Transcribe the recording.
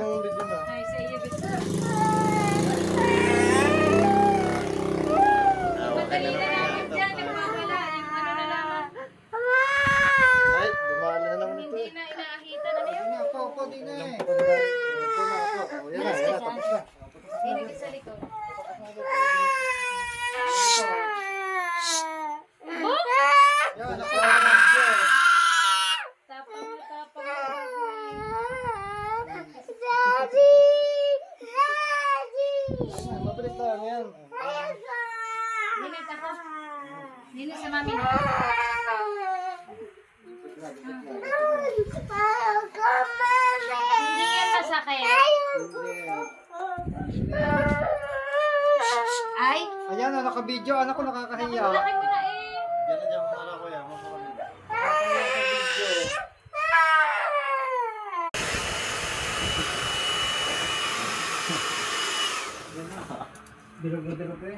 yung video na. Ay, sa iyo, Bito. Madali na namin dyan. Nagmamala. Yung ano na naman. Ay, dumali na naman ito. Hindi na inaahita na niya. Opo, di na eh. Upo na ako. O, yan na, tapos na. Hindi sa likod. Yan, nakuha na dyan. Tapang na tapang. Mabilis lang yan. Nilit ako. Nilit sa mami. Hindi yan masakit. Ay, Ayan na, naka-video. Anak ko nakakahiya. laki mo na eh. Yan na dyan mga anak ko yan. Bilog na bilog eh.